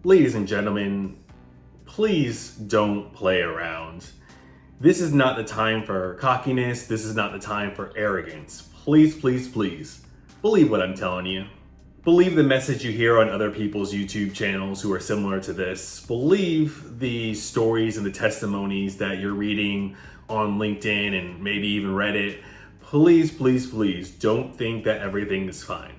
Ladies and gentlemen, please don't play around. This is not the time for cockiness. This is not the time for arrogance. Please, please, please, believe what I'm telling you. Believe the message you hear on other people's YouTube channels who are similar to this. Believe the stories and the testimonies that you're reading on LinkedIn and maybe even Reddit. Please, please, please don't think that everything is fine.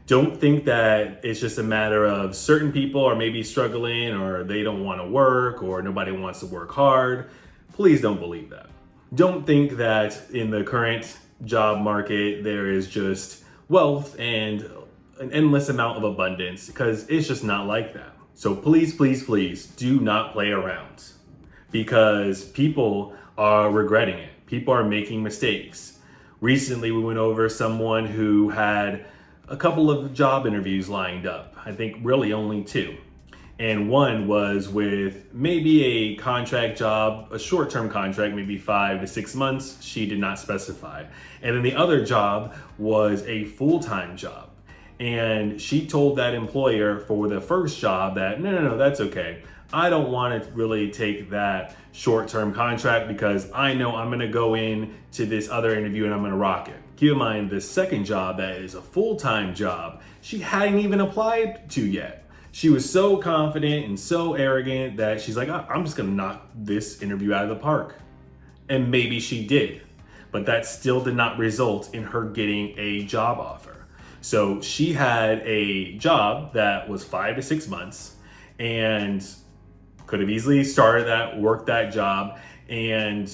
Don't think that it's just a matter of certain people are maybe struggling or they don't want to work or nobody wants to work hard. Please don't believe that. Don't think that in the current job market there is just wealth and an endless amount of abundance, because it's just not like that. So please, please, please do not play around, because people are regretting it. People are making mistakes. Recently, we went over someone who had a couple of job interviews lined up. I think really only two. And one was with maybe a contract job, a short-term contract, maybe 5 to 6 months. She did not specify. And then the other job was a full-time job. And she told that employer for the first job that, no, that's okay. I don't want to really take that short-term contract because I know I'm going to go in to this other interview and I'm going to rock it. Keep in mind, the second job that is a full-time job, she hadn't even applied to yet. She was so confident and so arrogant that she's like, I'm just going to knock this interview out of the park. And maybe she did, but that still did not result in her getting a job offer. So she had a job that was 5 to 6 months and could have easily started that, worked that job, and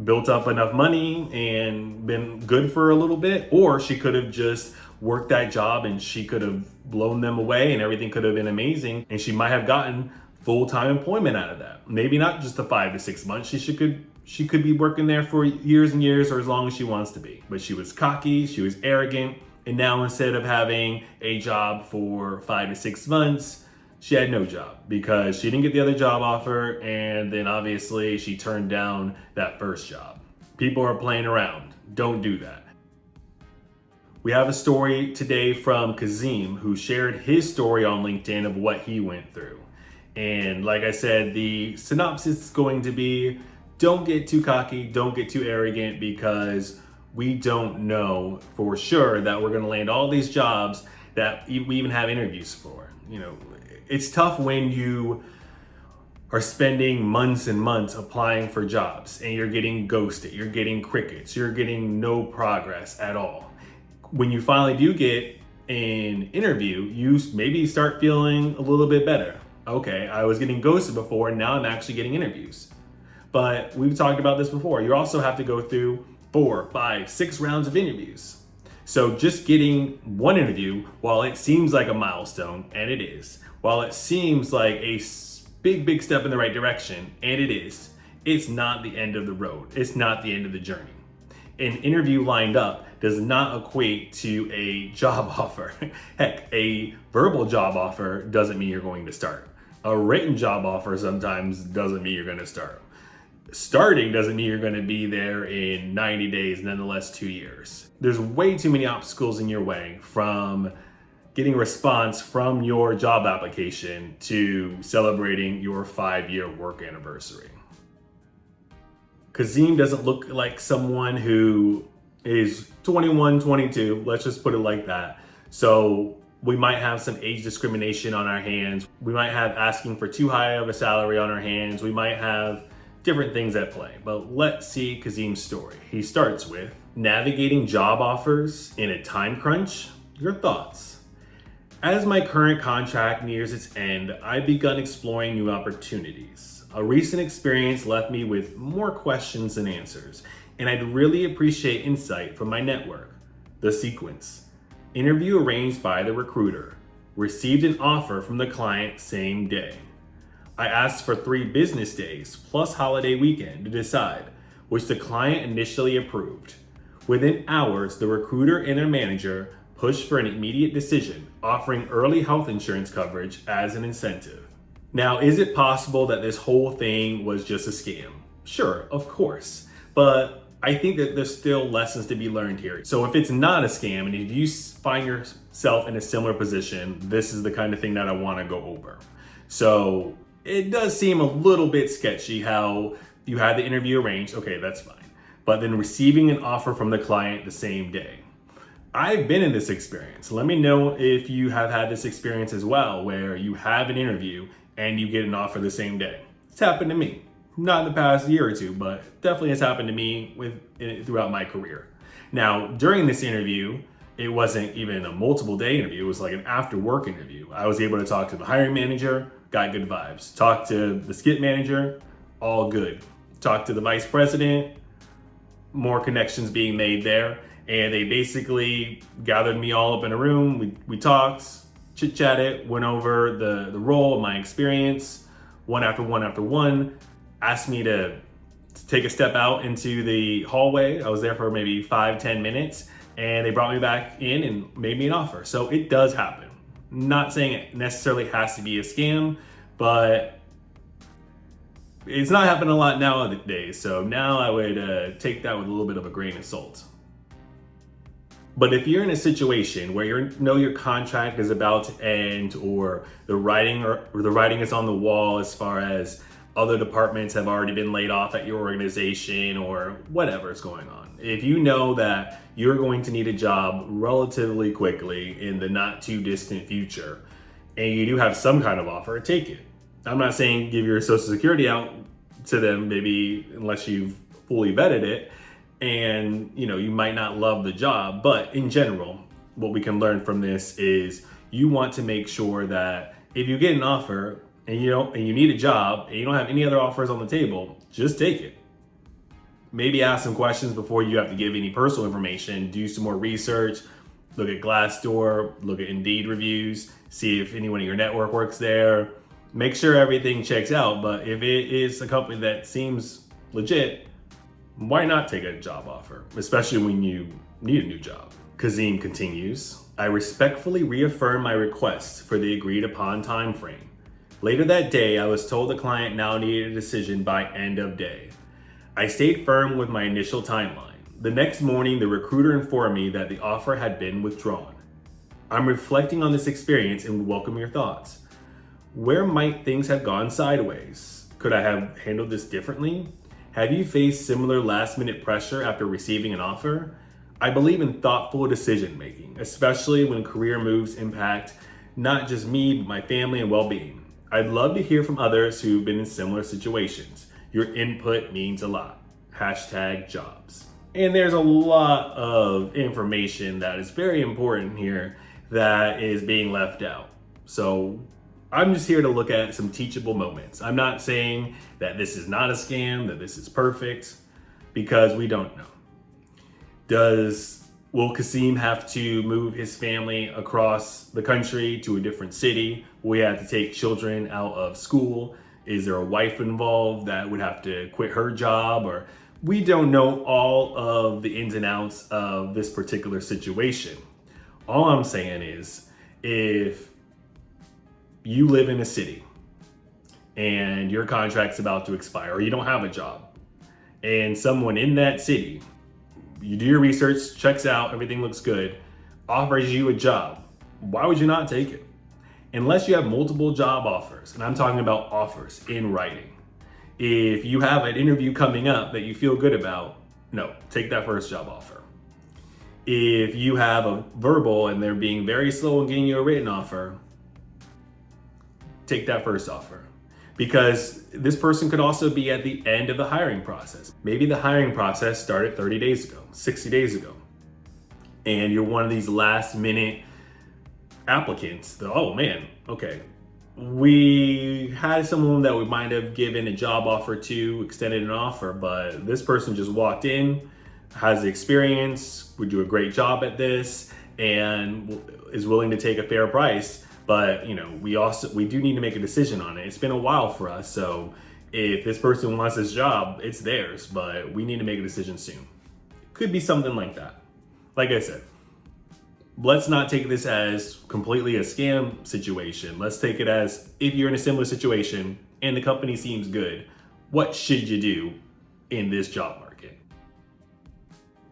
built up enough money and been good for a little bit. Or she could have just worked that job and she could have blown them away and everything could have been amazing. And she might have gotten full-time employment out of that. Maybe not just the 5 to 6 months. She could be working there for years and years, or as long as she wants to be. But she was cocky, she was arrogant. And now instead of having a job for 5 to 6 months, she had no job because she didn't get the other job offer. And then obviously she turned down that first job. People are playing around. Don't do that. We have a story today from Kazim, who shared his story on LinkedIn of what he went through. And like I said, the synopsis is going to be, don't get too cocky, don't get too arrogant, because we don't know for sure that we're going to land all these jobs that we even have interviews for. You know, it's tough when you are spending months and months applying for jobs and you're getting ghosted, you're getting crickets, you're getting no progress at all. When you finally do get an interview, you maybe start feeling a little bit better. Okay, I was getting ghosted before, now I'm actually getting interviews. But we've talked about this before. You also have to go through 4, 5, 6 rounds of interviews. So just getting one interview, while it seems like a milestone, and it is, while it seems like a big step in the right direction, and it is, it's not the end of the road. It's not the end of the journey. An interview lined up does not equate to a job offer. Heck, a verbal job offer doesn't mean you're going to start. A written job offer sometimes doesn't mean you're going to start. Starting doesn't mean you're going to be there in 90 days, nonetheless 2 years. There's way too many obstacles in your way, from getting a response from your job application to celebrating your 5-year work anniversary. Kazim doesn't look like someone who is 21, 22, let's just put it like that. So we might have some age discrimination on our hands. We might have asking for too high of a salary on our hands. We might have different things at play, but let's see Kazim's story. He starts with navigating job offers in a time crunch. Your thoughts? As my current contract nears its end, I've begun exploring new opportunities. A recent experience left me with more questions than answers, and I'd really appreciate insight from my network. The sequence: interview arranged by the recruiter, received an offer from the client same day. I asked for 3 business days plus holiday weekend to decide, which the client initially approved. Within hours, the recruiter and their manager pushed for an immediate decision, offering early health insurance coverage as an incentive. Now, is it possible that this whole thing was just a scam? Sure, of course, but I think that there's still lessons to be learned here. So if it's not a scam and if you find yourself myself in a similar position, this is the kind of thing that I want to go over. So it does seem a little bit sketchy how you had the interview arranged. Okay, that's fine. But then receiving an offer from the client the same day. I've been in this experience. Let me know if you have had this experience as well, where you have an interview and you get an offer the same day. It's happened to me. Not in the past year or two, but definitely has happened to me throughout my career. Now, during this interview, it wasn't even a multiple day interview. It was like an after work interview. I was able to talk to the hiring manager, got good vibes. Talk to the skip manager, all good. Talk to the vice president, more connections being made there. And they basically gathered me all up in a room. We talked, chit-chatted, went over the role, my experience, one after one, asked me to take a step out into the hallway. I was there for maybe 5-10 minutes, and they brought me back in and made me an offer. So it does happen. Not saying it necessarily has to be a scam, but it's not happening a lot nowadays. So now I would take that with a little bit of a grain of salt. But if you're in a situation where you know your contract is about to end, or the writing is on the wall as far as other departments have already been laid off at your organization or whatever is going on, if you know that you're going to need a job relatively quickly in the not too distant future, and you do have some kind of offer, take it. I'm not saying give your social security out to them, maybe unless you've fully vetted it. And you might not love the job, but in general, what we can learn from this is you want to make sure that if you get an offer and you need a job and you don't have any other offers on the table, just take it. Maybe ask some questions before you have to give any personal information. Do some more research, look at Glassdoor, look at Indeed reviews, see if anyone in your network works there. Make sure everything checks out, but if it is a company that seems legit, why not take a job offer, especially when you need a new job? Kazim continues, I respectfully reaffirm my request for the agreed upon time frame. Later that day, I was told the client now needed a decision by end of day. I stayed firm with my initial timeline. The next morning, the recruiter informed me that the offer had been withdrawn. I'm reflecting on this experience and welcome your thoughts. Where might things have gone sideways? Could I have handled this differently? Have you faced similar last-minute pressure after receiving an offer? I believe in thoughtful decision-making, especially when career moves impact not just me, but my family and well-being. I'd love to hear from others who've been in similar situations. Your input means a lot. #jobs. And there's a lot of information that is very important here that is being left out. So I'm just here to look at some teachable moments. I'm not saying that this is not a scam, that this is perfect, because we don't know. Will Kasim have to move his family across the country to a different city? Will he have to take children out of school? Is there a wife involved that would have to quit her job? Or we don't know all of the ins and outs of this particular situation. All I'm saying is, if you live in a city and your contract's about to expire, or you don't have a job, and someone in that city, you do your research, checks out, everything looks good, offers you a job, why would you not take it? Unless you have multiple job offers, and I'm talking about offers in writing. If you have an interview coming up that you feel good about, no, take that first job offer. If you have a verbal and they're being very slow in getting you a written offer, take that first offer, because this person could also be at the end of the hiring process. Maybe the hiring process started 30 days ago, 60 days ago, and you're one of these last minute applicants that, oh man, okay, we had someone that we might have given a job offer to, extended an offer, but this person just walked in, has the experience, would do a great job at this, and is willing to take a fair price. But we do need to make a decision on it. It's been a while for us, so if this person wants this job, it's theirs, but we need to make a decision soon. Could be something like that. Like I said, let's not take this as completely a scam situation. Let's take it as, if you're in a similar situation and the company seems good, what should you do in this job market?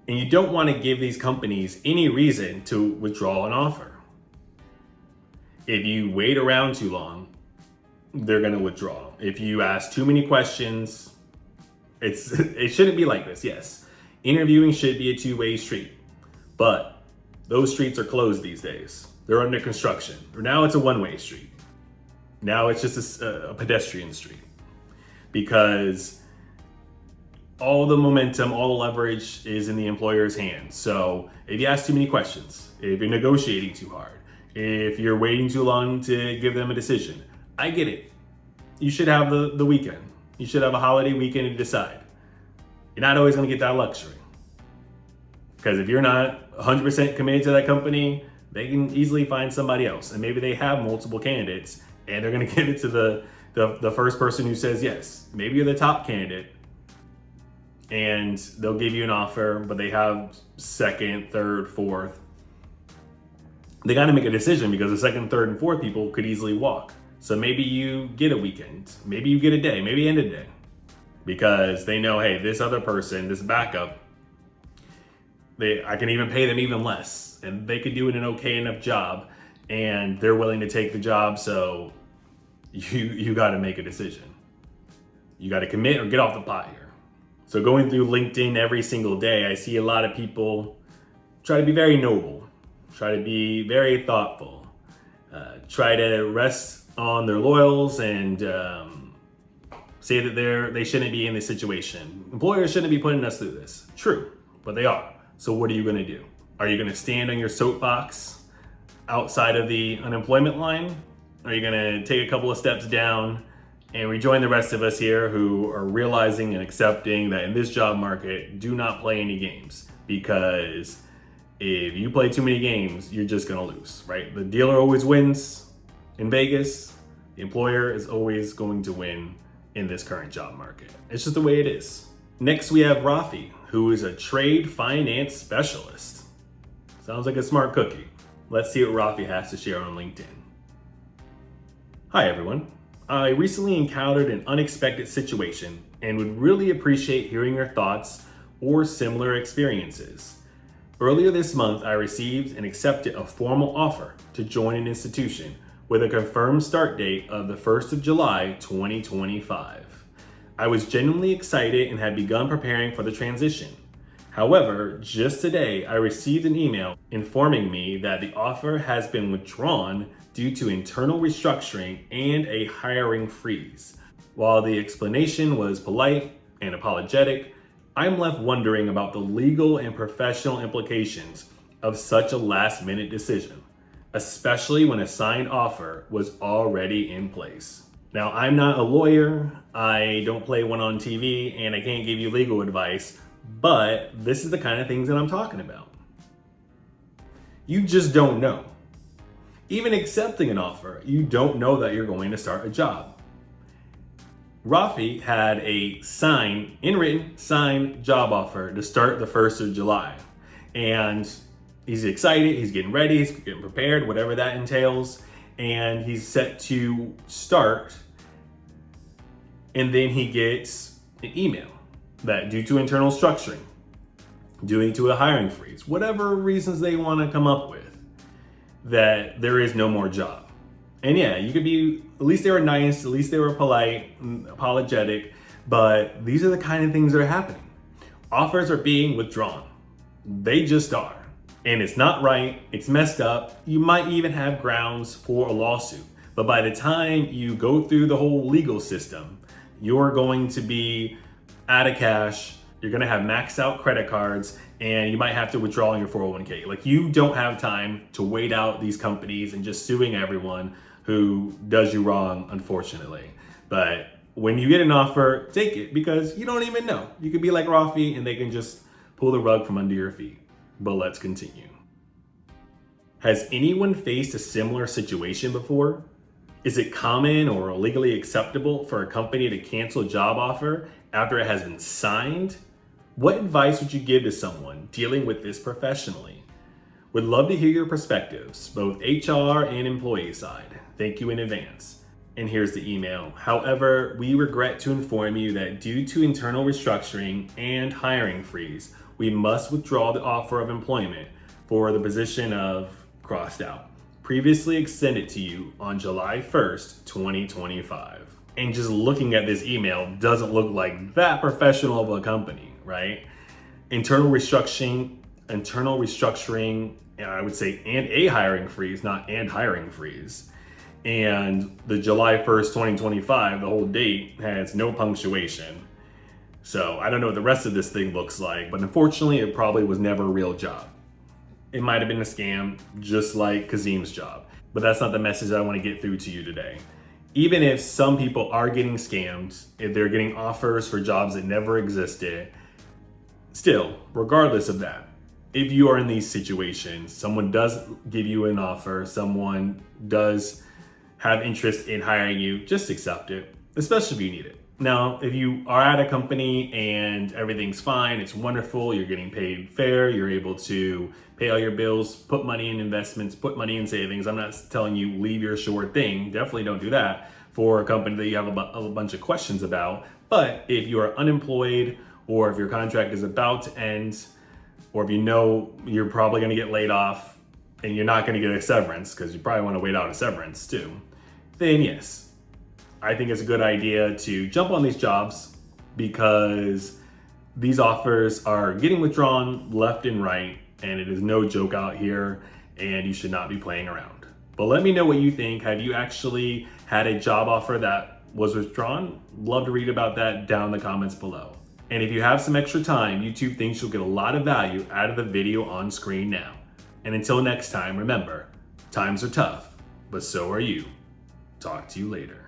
And you don't want to give these companies any reason to withdraw an offer. If you wait around too long, they're going to withdraw. If you ask too many questions, it shouldn't be like this. Yes, interviewing should be a two-way street, but those streets are closed these days. They're under construction. Or now it's a one-way street. Now it's just a pedestrian street, because all the momentum, all the leverage is in the employer's hands. So if you ask too many questions, if you're negotiating too hard, if you're waiting too long to give them a decision, I get it. You should have the weekend. You should have a holiday weekend to decide. You're not always going to get that luxury. Because if you're not 100% committed to that company, they can easily find somebody else. And maybe they have multiple candidates and they're going to give it to the first person who says yes. Maybe you're the top candidate and they'll give you an offer, but they have second, third, fourth. They got to make a decision because the second, third, and fourth people could easily walk. So maybe you get a weekend, maybe you get a day, maybe end a day, because they know, hey, this other person, this backup, I can even pay them even less, and they could do an okay enough job, and they're willing to take the job. So you got to make a decision. You got to commit or get off the pot here. So going through LinkedIn every single day, I see a lot of people try to be very noble, try to be very thoughtful, try to rest on their laurels and say that they shouldn't be in this situation. Employers shouldn't be putting us through this. True, but they are. So what are you going to do? Are you going to stand on your soapbox outside of the unemployment line? Are you going to take a couple of steps down and rejoin the rest of us here who are realizing and accepting that in this job market, do not play any games? Because if you play too many games, you're just going to lose, right? The dealer always wins in Vegas. The employer is always going to win in this current job market. It's just the way it is. Next, we have Rafi, who is a trade finance specialist. Sounds like a smart cookie. Let's see what Rafi has to share on LinkedIn. Hi, everyone. I recently encountered an unexpected situation and would really appreciate hearing your thoughts or similar experiences. Earlier this month, I received and accepted a formal offer to join an institution with a confirmed start date of the 1st of July, 2025. I was genuinely excited and had begun preparing for the transition. However, just today, I received an email informing me that the offer has been withdrawn due to internal restructuring and a hiring freeze. While the explanation was polite and apologetic, I'm left wondering about the legal and professional implications of such a last-minute decision, especially when a signed offer was already in place. Now, I'm not a lawyer, I don't play one on TV, and I can't give you legal advice, but this is the kind of things that I'm talking about. You just don't know. Even accepting an offer, you don't know that you're going to start a job. Rafi had a signed job offer to start the 1st of July. And he's excited, he's getting ready, he's getting prepared, whatever that entails. And he's set to start. And then he gets an email that due to internal structuring, due to a hiring freeze, whatever reasons they want to come up with, that there is no more job. And yeah, you could be, at least they were nice, at least they were polite, apologetic, but these are the kind of things that are happening. Offers are being withdrawn. They just are. And it's not right, it's messed up. You might even have grounds for a lawsuit. But by the time you go through the whole legal system, you're going to be out of cash, you're gonna have maxed out credit cards, and you might have to withdraw your 401k. Like, you don't have time to wait out these companies and just suing everyone who does you wrong, unfortunately. But when you get an offer, take it, because you don't even know. You could be like Rafi and they can just pull the rug from under your feet. But let's continue. Has anyone faced a similar situation before? Is it common or legally acceptable for a company to cancel a job offer after it has been signed? What advice would you give to someone dealing with this professionally? Would love to hear your perspectives, both HR and employee side. Thank you in advance. And here's the email. However, we regret to inform you that due to internal restructuring and hiring freeze, we must withdraw the offer of employment for the position of crossed out. previously extended to you on July 1st, 2025. And just looking at this email doesn't look like that professional of a company, right? Internal restructuring, I would say, and a hiring freeze, not and hiring freeze. And the July 1st, 2025, the whole date has no punctuation. So I don't know what the rest of this thing looks like, but unfortunately, it probably was never a real job. It might have been a scam, just like Kazim's job. But that's not the message I want to get through to you today. Even if some people are getting scammed, if they're getting offers for jobs that never existed, still, regardless of that, if you are in these situations, someone does give you an offer, someone does have interest in hiring you, just accept it, especially if you need it. Now, if you are at a company and everything's fine, it's wonderful, you're getting paid fair, you're able to pay all your bills, put money in investments, put money in savings. I'm not telling you leave your sure thing. Definitely don't do that for a company that you have a bunch of questions about. But if you are unemployed, or if your contract is about to end, or if you know you're probably going to get laid off and you're not going to get a severance, because you probably want to wait out a severance too, then yes, I think it's a good idea to jump on these jobs, because these offers are getting withdrawn left and right, and it is no joke out here, and you should not be playing around. But let me know what you think. Have you actually had a job offer that was withdrawn? Love to read about that down in the comments below. And if you have some extra time, YouTube thinks you'll get a lot of value out of the video on screen now. And until next time, remember, times are tough, but so are you. Talk to you later.